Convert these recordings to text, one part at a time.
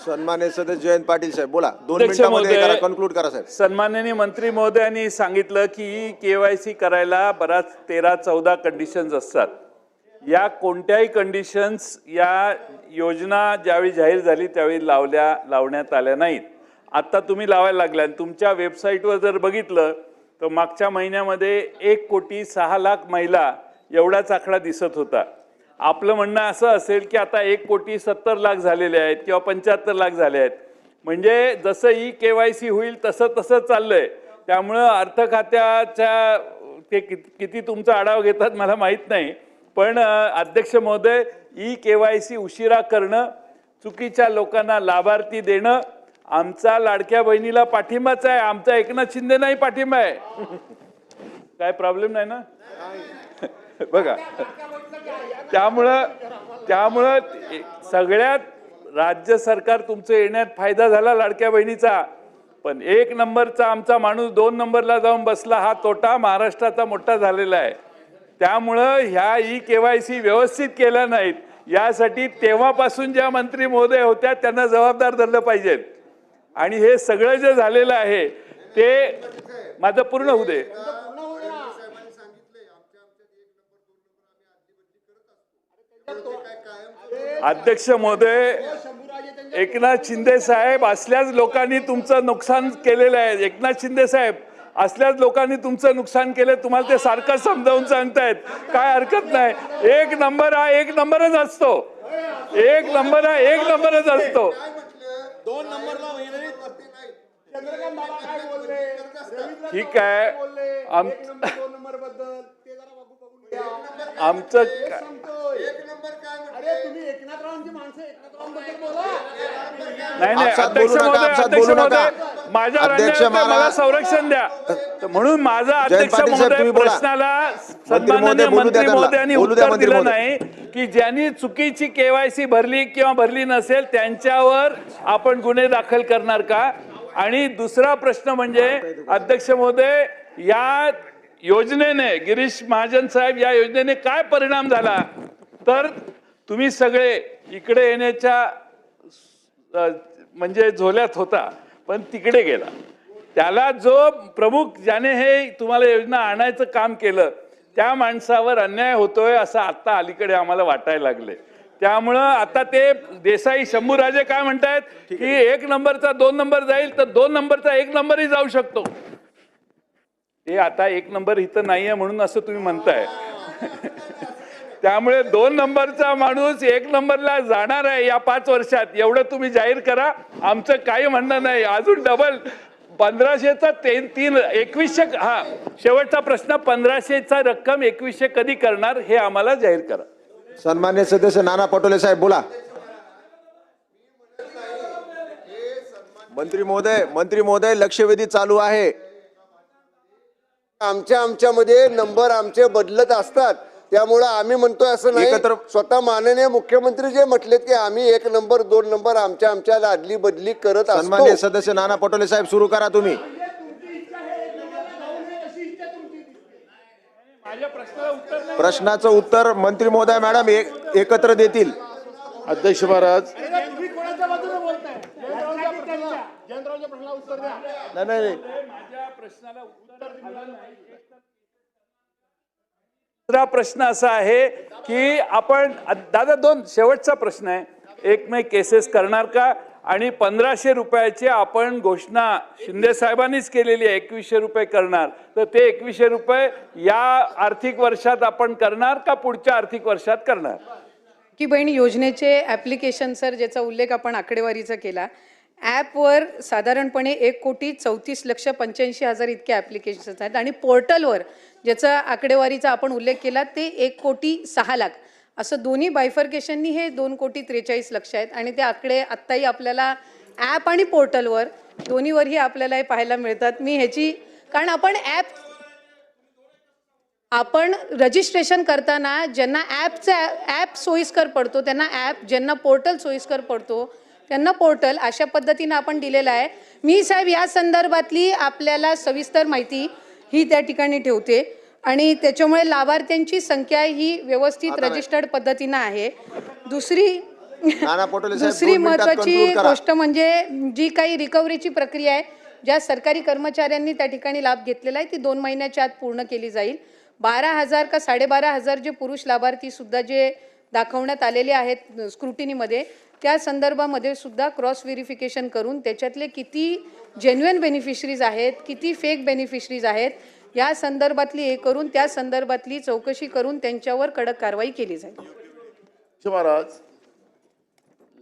सन्माननीय सदस्य जयंत पाटील साहेब बोला, 2 मिनिटांमध्ये करा, कन्क्लूड करा साहेब. सन्माननीय मंत्री महोदयांनी सांगितलं की केवायसी करायला बराच 13-14 कंडिशन्स असतात. या कोणत्याही कंडिशन्स या योजना ज्यावेळी जाहीर झाली त्यावेळी लावण्यात आल्या नाहीत. आता तुम्ही लावायला लागल्या. तुमच्या वेबसाईटवर जर बघितलं तर मागच्या महिन्यामध्ये 1,06,00,000 महिला एवढाच आकडा दिसत होता. आपलं म्हणणं असं असेल की आता 1,70,00,000 झालेले आहेत किंवा 75,00,000 झाले आहेत. म्हणजे जसं केवायसी होईल तसं तसं चाललंय. त्यामुळं अर्थ खात्याच्या ते किती तुमचा आढावा घेतात मला माहीत नाही. पण अध्यक्ष महोदय, केवायसी उशिरा करणं, चुकीच्या लोकांना लाभार्थी देणं आमचा लाडक्या बहिणीला पाठिंबाच आहे. आमचा एकनाथ शिंदे नाही पाठिंबा आहे. काय प्रॉब्लेम नाही ना बघा. त्यामुळं सगळ्यात राज्य सरकार तुमचं येण्यात फायदा झाला लाडक्या बहिणीचा. पण 1 नंबरचा आमचा माणूस 2 नंबरला जाऊन बसला, हा तोटा महाराष्ट्राचा मोठा झालेला आहे. त्यामुळं ह्या केवायसी व्यवस्थित केल्या नाहीत. यासाठी तेव्हापासून ज्या मंत्री महोदय होत्या त्यांना जबाबदार धरलं पाहिजेत. आणि हे सगळं जे झालेलं आहे ते माझं पूर्ण होऊ दे. अध्यक्ष महोदय, एकनाथ शिंदे साहेब असल्याच लोकांनी तुमचं नुकसान केलेलं आहे. एकनाथ शिंदे साहेब असल्याच लोकांनी तुमचं नुकसान केलं. तुम्हाला ते सारखं समजावून सांगतायत, काय हरकत नाही. 1 नंबर हा 1 नंबरच असतो. 1 नंबर हा 1 नंबरच असतो. 2 नंबरला ठीक आहे. आमचं नाही अध्यक्ष महोदय, माझ्या मला संरक्षण द्या. म्हणून माझा अध्यक्ष महोदय प्रश्नाला सन्माननीय मंत्री महोदयांनी उत्तर दिलं नाही की ज्यांनी चुकीची केवायसी भरली किंवा भरली नसेल त्यांच्यावर आपण गुन्हे दाखल करणार का. आणि दुसरा प्रश्न म्हणजे अध्यक्ष महोदय, या योजनेने गिरीश महाजन साहेब या योजनेने काय परिणाम झाला तर तुम्ही सगळे इकडे येण्याच्या म्हणजे झोल्यात होता पण तिकडे गेला. त्याला जो प्रमुख ज्याने हे तुम्हाला योजना आणायचं काम केलं त्या माणसावर अन्याय होतोय असं आता अलीकडे आम्हाला वाटायला लागले. त्यामुळं आता ते देसाई शंभूराजे काय म्हणतायत की 1 नंबरचा 2 नंबर जाईल तर 2 नंबरचा 1 नंबरही जाऊ शकतो. ते आता 1 नंबर इथं नाहीये म्हणून असं तुम्ही म्हणताय. त्यामुळे 2 नंबरचा माणूस 1 नंबरला जाणार आहे या 5 वर्षात, एवढं तुम्ही जाहीर करा. आमचं काही म्हणणं नाही. अजून डबल 1500चा 2100. हा शेवटचा प्रश्न, 1500चा रक्कम 2100 कधी करणार हे आम्हाला जाहीर करा. सन्माननीय सदस्य नाना पटोले साहेब बोला. मंत्री महोदय लक्षवेधी चालू आहे. आमच्यामध्ये नंबर आमचे बदलत असतात. त्यामुळे आम्ही म्हणतोय असं नाही. स्वतः माननीय मुख्यमंत्री जे म्हटलेत की आम्ही 1 नंबर 2 नंबर आमच्या अदली बदली करत असतो. सन्माननीय सदस्य नाना पटोले साहेब सुरू करा तुम्ही. प्रश्नाचं उत्तर मंत्री महोदय मॅडम एकत्र देतील. अध्यक्ष महाराज, नाही दुसरा प्रश्न असा आहे की आपण दादा 2 शेवटचा प्रश्न आहे. एक मे केसेस करणार का आणि 1500 रुपयाची आपण घोषणा शिंदे साहेबांनीच केलेली आहे 2100 रुपये करणार, तर ते 2100 रुपये या आर्थिक वर्षात आपण करणार का पुढच्या आर्थिक वर्षात करणार. की बहीण योजनेचे ॲप्लिकेशन सर ज्याचा उल्लेख आपण आकडेवारीचा केला, ॲपवर साधारणपणे 1,34,85,000 इतके ॲप्लिकेशन्स आहेत आणि पोर्टलवर ज्याचा आकडेवारीचा आपण उल्लेख केला ते 1,06,00,000 असं दोन्ही बायफर्केशननी हे 2,43,00,000 आहेत. आणि ते आकडे आत्ताही आपल्याला ॲप आणि पोर्टलवर दोन्हीवरही आपल्याला हे पाहायला मिळतात. मी ह्याची कारण आपण रजिस्ट्रेशन करताना ज्यांना ॲप सोयीस्कर पडतो त्यांना ॲप, ज्यांना पोर्टल सोयीस्कर पडतो त्यांना पोर्टल, अशा पद्धतीने आपण दिलेलं आहे. मी साहेब या संदर्भातली आपल्याला सविस्तर माहिती ही त्या ठिकाणी ठेवते आणि त्याच्यामुळे लाभार्थ्यांची संख्या ही व्यवस्थित रजिस्टर्ड पद्धतीने आहे. दुसरी नाना पटोले साहेब दुसरी 2 मिनिटात महत्वाची conclude करा. गोष्ट म्हणजे जी काही रिकव्हरीची प्रक्रिया आहे, ज्या सरकारी कर्मचाऱ्यांनी त्या ठिकाणी लाभ घेतलेला आहे ती 2 महिन्याच्या आत पूर्ण केली जाईल. 12,000 का 12,500 जे पुरुष लाभार्थी सुद्धा जे दाखवण्यात आलेले आहेत स्क्रुटिनीमध्ये, त्या संदर्भामध्ये सुद्धा क्रॉस व्हेरिफिकेशन करून त्याच्यातले किती जेन्युइन बेनिफिशरीज आहेत, किती फेक बेनिफिशरीज आहेत, या संदर्भातली हे करून त्या संदर्भातली चौकशी करून त्यांच्यावर कडक कारवाई केली जाईल. महाराज,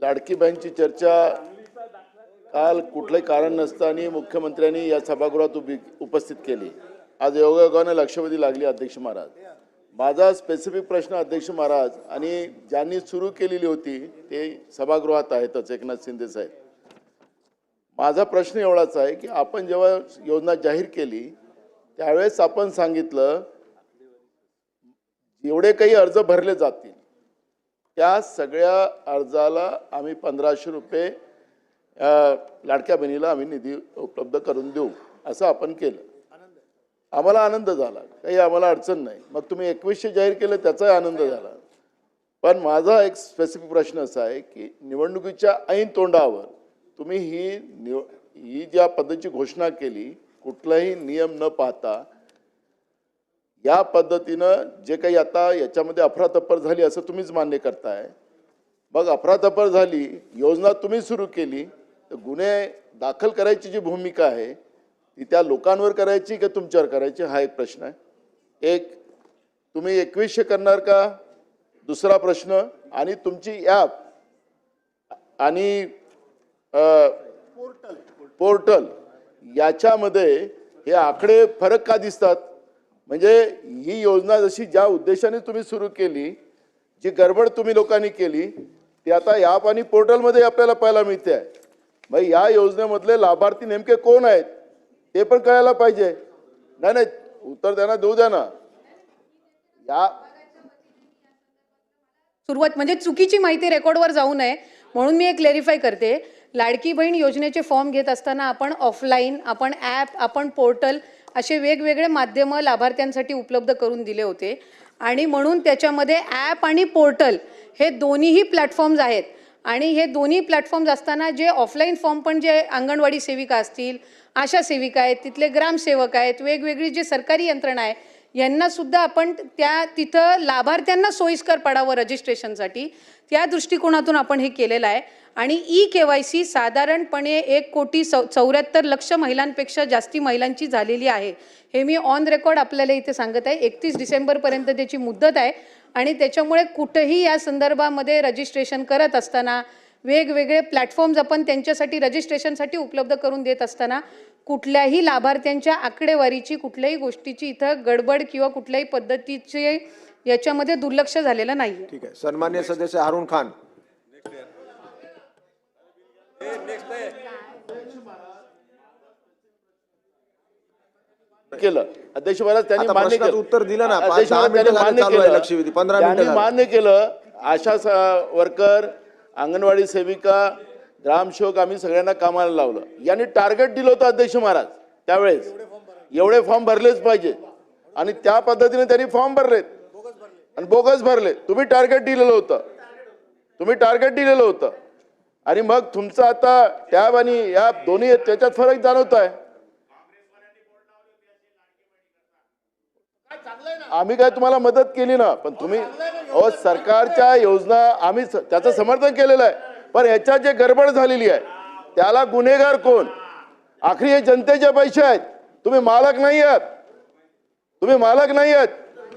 लाडकी बहीणची चर्चा काल कुठलंही कारण नसताना मुख्यमंत्र्यांनी या सभागृहात उपस्थित केली. आज योगायोगाने लक्षवेधी लागली. अध्यक्ष महाराज, माझा स्पेसिफिक प्रश्न अध्यक्ष महाराज आणि ज्यांनी सुरू केलेली होती ते सभागृहात आहेतच, एकनाथ शिंदे साहेब. माझा प्रश्न एवढाच आहे की आपण जेव्हा योजना जाहीर केली त्यावेळेस आपण सांगितलं एवढे काही अर्ज भरले जातील त्या सगळ्या अर्जाला आम्ही 1,500 रुपये लाडक्या बहिणीला आम्ही निधी उपलब्ध करून देऊ असं आपण केलं. आम्हाला आनंद झाला, काही आम्हाला अडचण नाही. मग तुम्ही 2100 जाहीर केलं त्याचाही आनंद झाला. पण माझा एक स्पेसिफिक प्रश्न असा आहे की निवडणुकीच्या ऐन तोंडावर तुम्ही ही ज्या पद्धतीची घोषणा केली, कुठलाही नियम न पाहता या पद्धतीनं जे काही आता याच्यामध्ये अफरातफर झाली असं तुम्हीच मान्य करताय. मग अफरातफर झाली, योजना तुम्ही सुरू केली, तर गुन्हे दाखल करायची जी भूमिका आहे ती त्या लोकांवर करायची का तुमच्यावर करायची हा एक प्रश्न आहे. एक, तुम्ही 2100 करणार का? दुसरा प्रश्न, आणि तुमची ॲप आणि पोर्टल याच्यामध्ये हे आकडे फरक का दिसतात? म्हणजे ही योजना जशी ज्या उद्देशाने तुम्ही सुरू केली, जी गडबड तुम्ही लोकांनी केली ती आता ॲप आणि पोर्टलमध्ये आपल्याला पाहायला मिळते आहे. मग या योजनेमधले लाभार्थी नेमके कोण आहेत ते पण कळायला पाहिजे. नाही, उत्तर द्या ना, देऊ द्या ना. या सुरुवात म्हणजे चुकीची माहिती रेकॉर्डवर जाऊ नये म्हणून मी एक क्लॅरिफाय करते. लाडकी बहीण योजनेचे फॉर्म घेत असताना आपण ऑफलाईन, आपण ॲप, आपण पोर्टल असे वेगवेगळे माध्यम लाभार्थ्यांसाठी उपलब्ध करून दिले होते. आणि म्हणून त्याच्यामध्ये ॲप आणि पोर्टल हे दोन्हीही प्लॅटफॉर्म्स आहेत. आणि हे दोन्ही प्लॅटफॉर्म्स असताना जे ऑफलाईन फॉर्म पण जे अंगणवाडी सेविका असतील, आशा सेविका आहेत, तिथले ग्रामसेवक आहेत, वेगवेगळी जे सरकारी यंत्रणा आहे, यांना सुद्धा आपण तिथं लाभार्थ्यांना सोयीस्कर पडावं रजिस्ट्रेशनसाठी, त्या दृष्टिकोनातून आपण हे केलेलं आहे. आणि KYC साधारणपणे 1,74,00,000 महिलांपेक्षा जास्ती महिलांची झालेली आहे. हे मी ऑन रेकॉर्ड आपल्याला इथे सांगत आहे. 31 डिसेंबरपर्यंत त्याची मुदत आहे. आणि त्याच्यामुळे कुठेही या संदर्भामध्ये रजिस्ट्रेशन करत असताना वेगवेगळे प्लॅटफॉर्म्स आपण त्यांच्यासाठी रजिस्ट्रेशनसाठी उपलब्ध करून देत असताना कुठल्याही लाभार्थ्यांच्या आकडेवारीची, कुठल्याही गोष्टीची इथं गडबड किंवा कुठल्याही पद्धतीचे याच्यामध्ये दुर्लक्ष झालेलं नाही. ठीक आहे. सन्मान्य सदस्य हारून खान. केलं अध्यक्ष महाराज, त्यांनी आता मान्य प्रश्नाचं केलं. उत्तर दिलं ना. अध्यक्ष 10 महाराज, मिनिटं त्यांनी झाले मान्य चालू आहे केलं. लक्षवेधी. 15 त्यांनी मिनिटं झाली. मान्य केलं. आशा वर्कर, अंगणवाडी सेविका, ग्रामसेवक आम्ही सगळ्यांना कामाला लावलं. यांनी टार्गेट दिलं होतं अध्यक्ष महाराज त्यावेळेस, एवढे फॉर्म भरलेच पाहिजे. आणि त्या पद्धतीने त्यांनी फॉर्म भरलेत आणि बोगस भरले. तुम्ही टार्गेट दिलेलं होतं. आणि मग तुमचं आता टॅब आणि या दोन्ही त्याच्यात फरक जाणवत आहे. आम्ही काय तुम्हाला मदत केली ना, पण तुम्ही सरकारच्या योजना आम्ही त्याचं समर्थन केलेलं आहे. पण याच्यात जे गडबड झालेली आहे त्याला गुन्हेगार कोण? आखरी हे जनतेचे पैसे आहेत. तुम्ही मालक नाही आहात.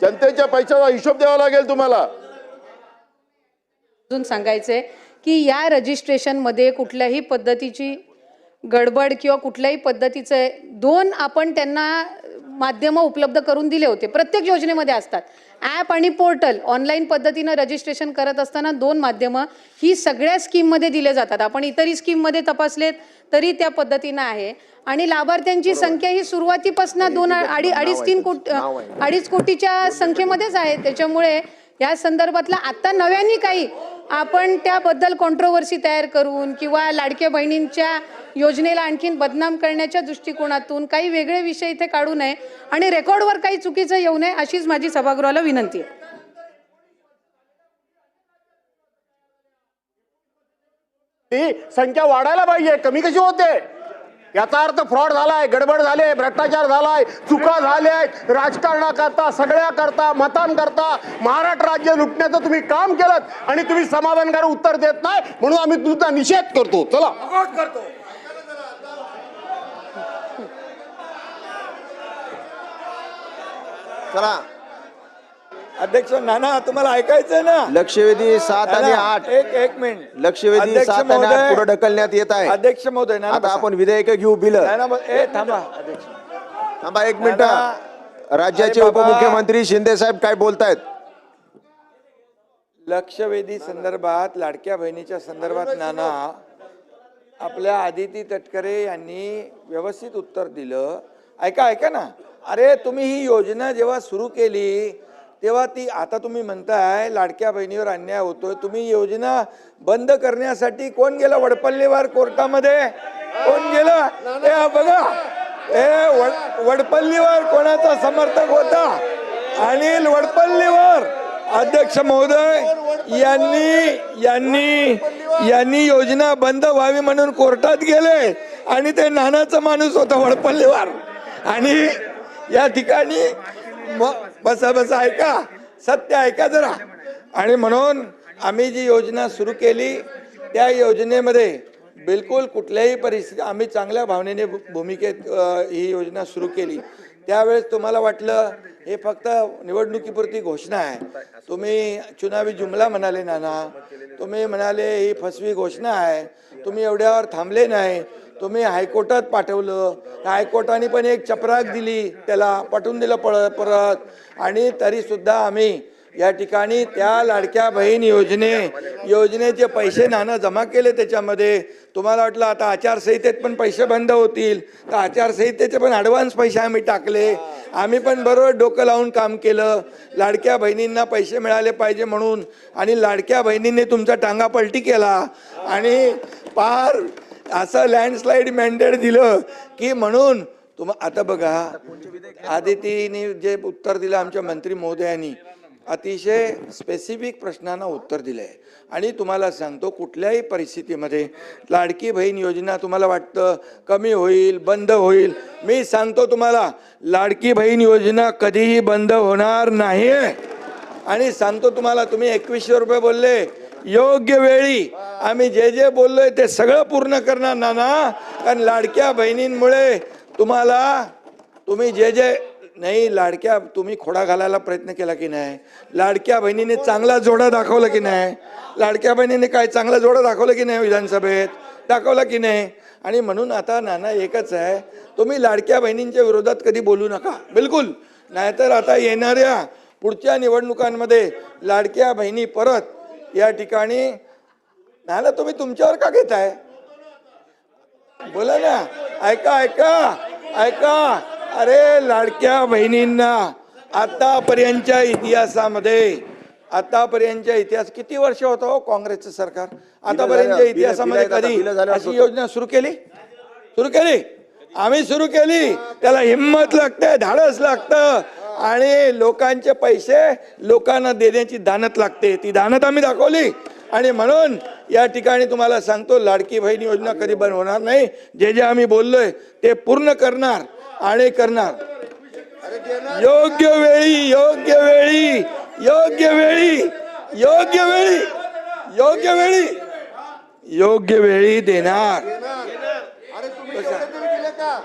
जनतेच्या पैशाचा हिशोब द्यावा लागेल तुम्हाला. अजून सांगायचंय की या रजिस्ट्रेशनमध्ये कुठल्याही पद्धतीची गडबड किंवा कुठल्याही पद्धतीचे 2 आपण त्यांना माध्यम उपलब्ध करून दिले होते. प्रत्येक योजनेमध्ये असतात ॲप आणि पोर्टल. ऑनलाईन पद्धतीनं रजिस्ट्रेशन करत असताना 2 माध्यम ही सगळ्या स्कीममध्ये दिले जातात. आपण इतरही स्कीममध्ये तपासलेत तरी त्या पद्धतीनं आहे. आणि लाभार्थ्यांची संख्या ही सुरुवातीपासून 2-2.5-3 कोटीच्या संख्येमध्येच आहे. त्याच्यामुळे या संदर्भातला आता नव्याने काही आपण त्याबद्दल कॉन्ट्रोवर्सी तयार करून किंवा लाडक्या बहिणींच्या योजनेला आणखीन बदनाम करण्याच्या दृष्टिकोनातून काही वेगळे विषय इथे काढू नये आणि रेकॉर्डवर काही चुकीचं येऊ नये अशीच माझी सभागृहाला विनंती आहे. ती संख्या वाढायला पाहिजे, कमी कशी होते? याचा अर्थ फ्रॉड झालाय, गडबड झाले, भ्रष्टाचार झालाय, चुका झाल्या, राजकारणाकरता, सगळ्या करता, मतांकरता महाराष्ट्र राज्य लुटण्याचं तुम्ही काम केलं आणि तुम्ही समाधानकारक उत्तर देत नाही, म्हणून आम्ही तुमचा निषेध करतो. चला चला अध्यक्ष नाना, तुम्हाला ऐकायचंय ना? लक्षवेधी 7 आणि 8 एक मिनिट. लक्षवेधी अध्यक्ष 7 आणि 8 महोदय, पुढे ढकलण्यात येत आहे. अध्यक्ष महोदय, नाना आता बसा. आपण विधेयक घेऊ. बिल थांबा अध्यक्ष. थांबा 1 मिनिट. नाना, राज्याचे अरे बाबा, उपमुख्यमंत्री शिंदे साहेब काय बोलतायत? लक्षवेधी संदर्भात, लाडक्या बहिणीच्या संदर्भात नाना, आपल्या आदिती तटकरे यांनी व्यवस्थित उत्तर दिलं. ऐका ना. अरे तुम्ही ही योजना जेव्हा सुरू केली तेव्हा ती, आता तुम्ही म्हणताय लाडक्या बहिणीवर अन्याय होतोय, तुम्ही योजना बंद करण्यासाठी कोण गेला वडपल्लीवर कोर्टामध्ये? कोण गेला? बघा, वडपल्लीवर कोणाचा समर्थक होता? अनिल वडपल्लीवर. अध्यक्ष महोदय, यांनी योजना बंद व्हावी म्हणून कोर्टात गेले आणि ते नानाचा माणूस होता वडपल्लीवर. आणि या ठिकाणी बसा ऐका, सत्य ऐका जरा. आणि म्हणून आम्ही जी योजना सुरू केली त्या योजनेमध्ये बिलकुल कुठल्याही परिस्थिती, आम्ही चांगल्या भावनेने भूमिकेत ही योजना सुरू केली. त्यावेळेस तुम्हाला वाटलं हे फक्त निवडणुकीपुरती घोषणा आहे. तुम्ही चुनावी जुमला म्हणाले नाना, तुम्ही म्हणाले ही फसवी घोषणा आहे. तुम्ही एवढ्यावर थांबले नाही, तुम्ही हायकोर्टात पाठवलं. हायकोर्टाने पण एक चपराक दिली, त्याला पाठवून दिलं परत. आणि तरी सुद्धा आम्ही या ठिकाणी त्या लाडक्या बहीण योजनेचे पैसे नाना जमा केले त्याच्यामध्ये. तुम्हाला वाटलं आता आचारसंहितेत पण पैसे बंद होतील, तर आचारसंहितेचे पण ॲडव्हान्स पैसे आम्ही टाकले. आम्ही पण बरोबर डोकं लावून काम केलं, लाडक्या बहिणींना पैसे मिळाले पाहिजे म्हणून. आणि लाडक्या बहिणींनी तुमचा टांगा पलटी केला आणि पार असं लँडस्लाईड मॅन्डेट दिलं की म्हणून आता बघा, आदितीने जे उत्तर दिलं आमच्या मंत्री महोदयांनी, अतिशय स्पेसिफिक प्रश्नांना उत्तर दिलंय. आणि तुम्हाला सांगतो, कुठल्याही परिस्थितीमध्ये लाडकी बहीण योजना तुम्हाला वाटतं कमी होईल, बंद होईल, मी सांगतो तुम्हाला लाडकी बहीण योजना कधीही बंद होणार नाही. आणि सांगतो तुम्हाला, तुम्ही 2100 रुपये बोलले, योग्य वेळी आम्ही जे बोललोय ते सगळं पूर्ण करणार नाना. कारण लाडक्या बहिणींमुळे तुम्ही जे नाही, लाडक्या तुम्ही खोडा घालायला प्रयत्न केला की नाही? लाडक्या बहिणीने चांगला जोडा दाखवला की नाही? लाडक्या बहिणीने काय चांगला जोडा दाखवला की नाही? विधानसभेत दाखवला की नाही? आणि म्हणून आता नाना एकच आहे, तुम्ही लाडक्या बहिणींच्या विरोधात कधी बोलू नका, बिलकुल. नाहीतर आता येणाऱ्या पुढच्या निवडणुकांमध्ये लाडक्या बहिणी परत या ठिकाणी नाना, तुम्ही तुमच्यावर का घेताय? बोला ना. ऐका. अरे लाडक्या बहिणींना आतापर्यंतच्या इतिहास किती वर्ष होतं हो काँग्रेसचं सरकार? आतापर्यंतच्या इतिहासामध्ये कधी अशी योजना सुरू केली? आम्ही सुरू केली. त्याला हिंमत लागते, धाडस लागतं आणि लोकांचे पैसे लोकांना देण्याची दानत लागते. ती दानत आम्ही दाखवली. आणि म्हणून या ठिकाणी तुम्हाला सांगतो, लाडकी बहीण योजना कधी बंद होणार नाही. जे आम्ही बोललोय ते पूर्ण करणार आणि करणार. योग्य वेळी देणार. अरे तुम्ही दिले का?